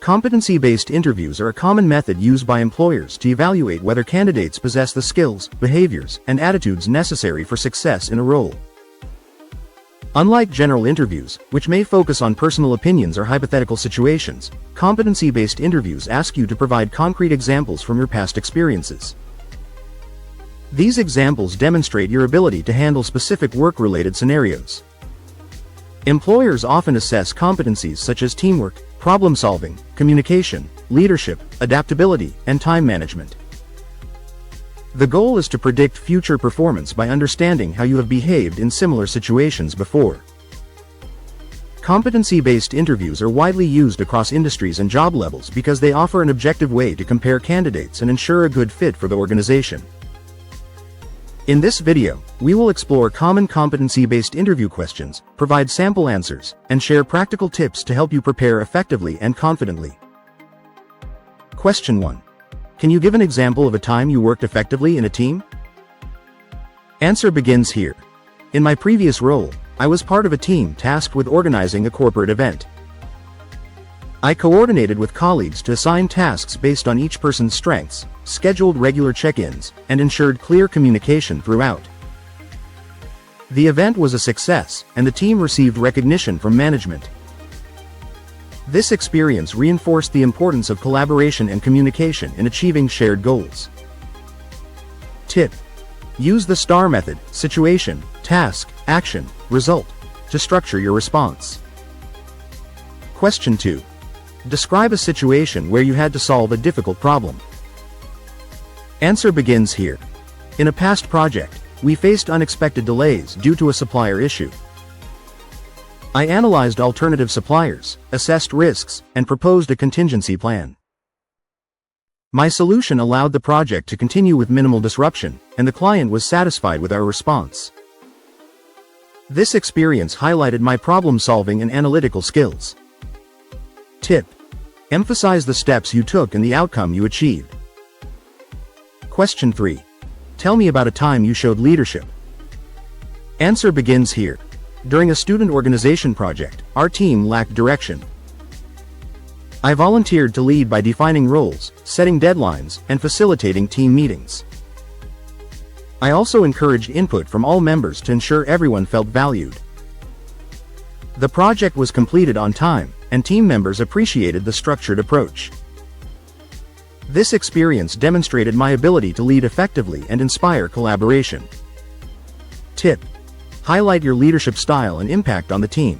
Competency-based interviews are a common method used by employers to evaluate whether candidates possess the skills, behaviors, and attitudes necessary for success in a role. Unlike general interviews, which may focus on personal opinions or hypothetical situations, competency-based interviews ask you to provide concrete examples from your past experiences. These examples demonstrate your ability to handle specific work-related scenarios. Employers often assess competencies such as teamwork, problem-solving, communication, leadership, adaptability, and time management. The goal is to predict future performance by understanding how you have behaved in similar situations before. Competency-based interviews are widely used across industries and job levels because they offer an objective way to compare candidates and ensure a good fit for the organization. In this video, we will explore common competency-based interview questions, provide sample answers, and share practical tips to help you prepare effectively and confidently. Question 1. Can you give an example of a time you worked effectively in a team? Answer begins here. In my previous role, I was part of a team tasked with organizing a corporate event. I coordinated with colleagues to assign tasks based on each person's strengths, scheduled regular check-ins, and ensured clear communication throughout. The event was a success, and the team received recognition from management. This experience reinforced the importance of collaboration and communication in achieving shared goals. Tip: use the STAR method, situation, task, action, result, to structure your response. Question 2. Describe a situation where you had to solve a difficult problem. Answer begins here. In a past project, we faced unexpected delays due to a supplier issue. I analyzed alternative suppliers, assessed risks, and proposed a contingency plan. My solution allowed the project to continue with minimal disruption, and the client was satisfied with our response. This experience highlighted my problem-solving and analytical skills. Tip: emphasize the steps you took and the outcome you achieved. Question 3. Tell me about a time you showed leadership. Answer begins here. During a student organization project, our team lacked direction. I volunteered to lead by defining roles, setting deadlines, and facilitating team meetings. I also encouraged input from all members to ensure everyone felt valued. The project was completed on time, and team members appreciated the structured approach. This experience demonstrated my ability to lead effectively and inspire collaboration. Tip: highlight your leadership style and impact on the team.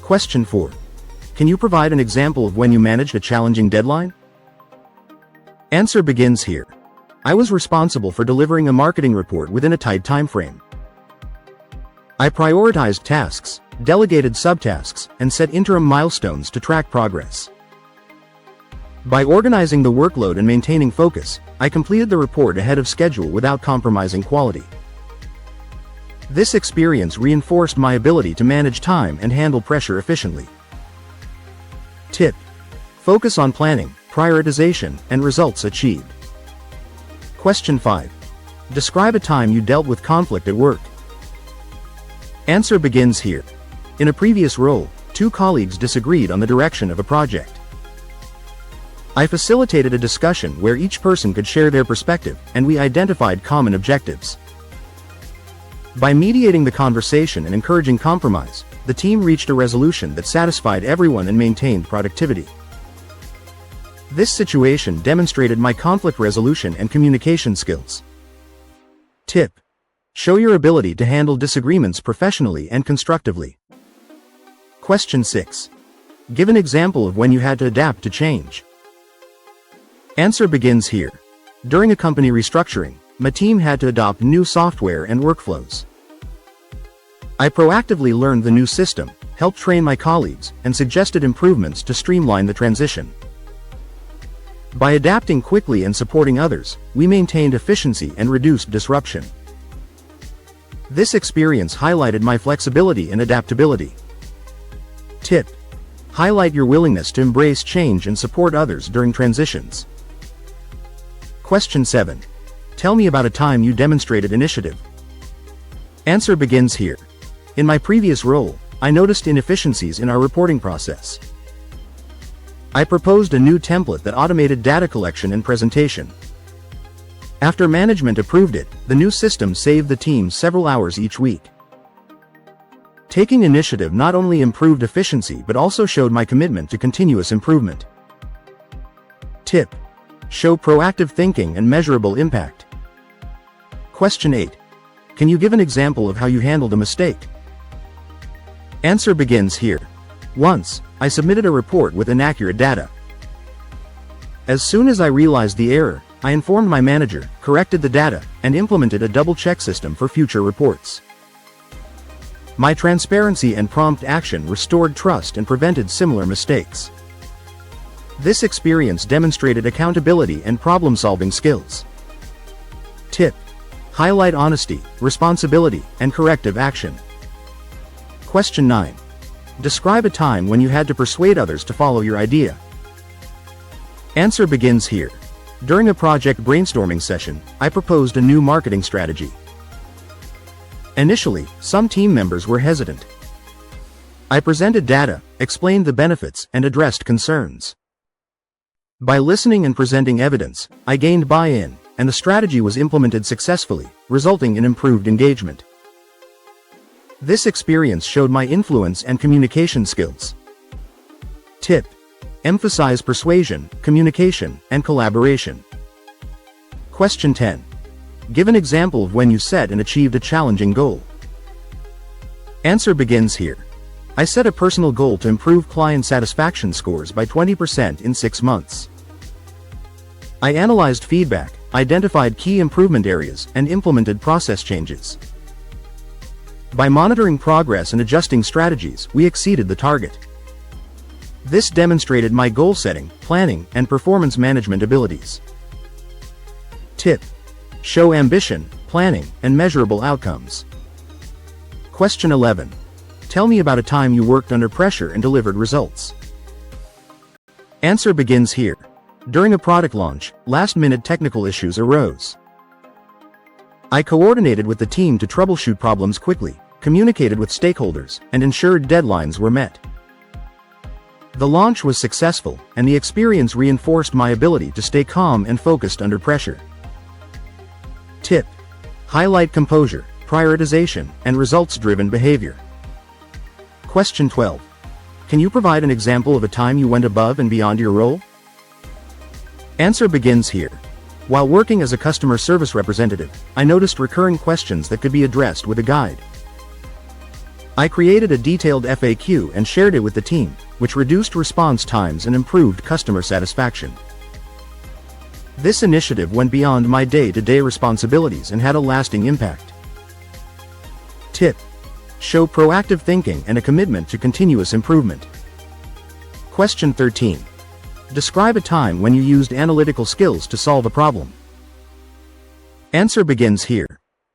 Question 4. Can you provide an example of when you managed a challenging deadline? Answer begins here. I was responsible for delivering a marketing report within a tight time frame. I prioritized tasks, delegated subtasks, and set interim milestones to track progress. By organizing the workload and maintaining focus, I completed the report ahead of schedule without compromising quality. This experience reinforced my ability to manage time and handle pressure efficiently. Tip: focus on planning, prioritization, and results achieved. Question 5. Describe a time you dealt with conflict at work. Answer begins here. In a previous role, 2 colleagues disagreed on the direction of a project. I facilitated a discussion where each person could share their perspective, and we identified common objectives. By mediating the conversation and encouraging compromise, the team reached a resolution that satisfied everyone and maintained productivity. This situation demonstrated my conflict resolution and communication skills. Tip: show your ability to handle disagreements professionally and constructively. Question 6. Give an example of when you had to adapt to change. Answer begins here. During a company restructuring, my team had to adopt new software and workflows. I proactively learned the new system, helped train my colleagues, and suggested improvements to streamline the transition. By adapting quickly and supporting others, we maintained efficiency and reduced disruption. This experience highlighted my flexibility and adaptability. Tip: highlight your willingness to embrace change and support others during transitions. Question 7. Tell me about a time you demonstrated initiative. Answer begins here. In my previous role, I noticed inefficiencies in our reporting process. I proposed a new template that automated data collection and presentation. After management approved it, the new system saved the team several hours each week. Taking initiative not only improved efficiency but also showed my commitment to continuous improvement. Tip: show proactive thinking and measurable impact. Question 8. Can you give an example of how you handled a mistake? Answer begins here. Once, I submitted a report with inaccurate data. As soon as I realized the error, I informed my manager, corrected the data, and implemented a double-check system for future reports. My transparency and prompt action restored trust and prevented similar mistakes. This experience demonstrated accountability and problem-solving skills. Tip: highlight honesty, responsibility, and corrective action. Question 9. Describe a time when you had to persuade others to follow your idea. Answer begins here. During a project brainstorming session, I proposed a new marketing strategy. Initially, some team members were hesitant. I presented data, explained the benefits, and addressed concerns. By listening and presenting evidence, I gained buy-in, and the strategy was implemented successfully, resulting in improved engagement. This experience showed my influence and communication skills. Tip: emphasize persuasion, communication, and collaboration. Question 10. Give an example of when you set and achieved a challenging goal. Answer begins here. I set a personal goal to improve client satisfaction scores by 20% in 6 months. I analyzed feedback, identified key improvement areas, and implemented process changes. By monitoring progress and adjusting strategies, we exceeded the target. This demonstrated my goal setting, planning, and performance management abilities. Tip: show ambition, planning, and measurable outcomes. Question 11. Tell me about a time you worked under pressure and delivered results. Answer begins here. During a product launch, last-minute technical issues arose. I coordinated with the team to troubleshoot problems quickly, communicated with stakeholders, and ensured deadlines were met. The launch was successful, and the experience reinforced my ability to stay calm and focused under pressure. Tip: highlight composure, prioritization, and results-driven behavior. Question 12. Can you provide an example of a time you went above and beyond your role? Answer begins here. While working as a customer service representative, I noticed recurring questions that could be addressed with a guide. I created a detailed FAQ and shared it with the team, which reduced response times and improved customer satisfaction. This initiative went beyond my day-to-day responsibilities and had a lasting impact. Tip: show proactive thinking and a commitment to continuous improvement. Question 13. Describe a time when you used analytical skills to solve a problem. Answer begins here.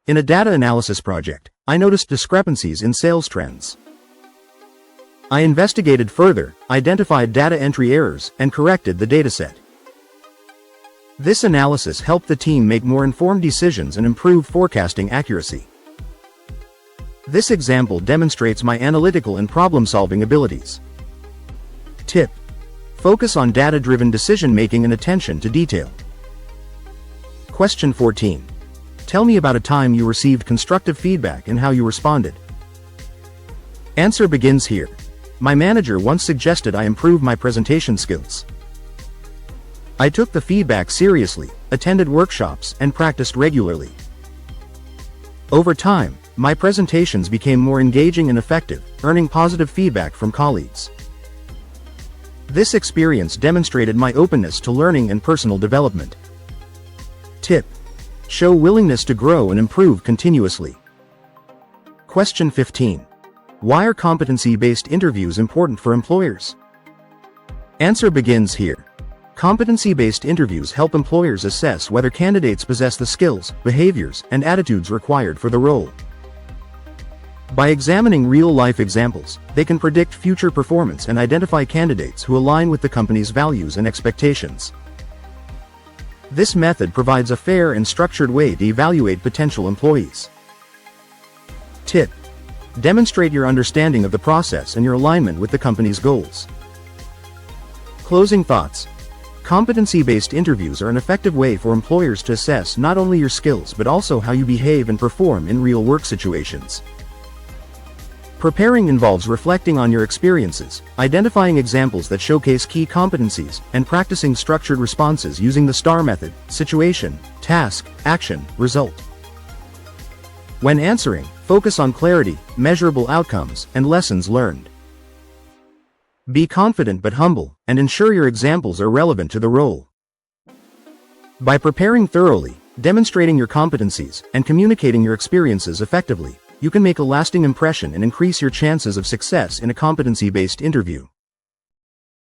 In a data analysis project, I noticed discrepancies in sales trends. I investigated further, identified data entry errors, and corrected the dataset. This analysis helped the team make more informed decisions and improve forecasting accuracy. This example demonstrates my analytical and problem-solving abilities. Tip: focus on data-driven decision-making and attention to detail. Question 14. Tell me about a time you received constructive feedback and how you responded. Answer begins here. My manager once suggested I improve my presentation skills. I took the feedback seriously, attended workshops, and practiced regularly. Over time, my presentations became more engaging and effective, earning positive feedback from colleagues. This experience demonstrated my openness to learning and personal development. Tip: show willingness to grow and improve continuously. Question 15. Why are competency-based interviews important for employers? Answer begins here. Competency-based interviews help employers assess whether candidates possess the skills, behaviors, and attitudes required for the role. By examining real-life examples, they can predict future performance and identify candidates who align with the company's values and expectations. This method provides a fair and structured way to evaluate potential employees. Tip: demonstrate your understanding of the process and your alignment with the company's goals. Closing thoughts. Competency-based interviews are an effective way for employers to assess not only your skills but also how you behave and perform in real work situations. Preparing involves reflecting on your experiences, identifying examples that showcase key competencies, and practicing structured responses using the STAR method: situation, task, action, result. When answering, focus on clarity, measurable outcomes, and lessons learned. Be confident but humble, and ensure your examples are relevant to the role. By preparing thoroughly, demonstrating your competencies, and communicating your experiences effectively, you can make a lasting impression and increase your chances of success in a competency-based interview.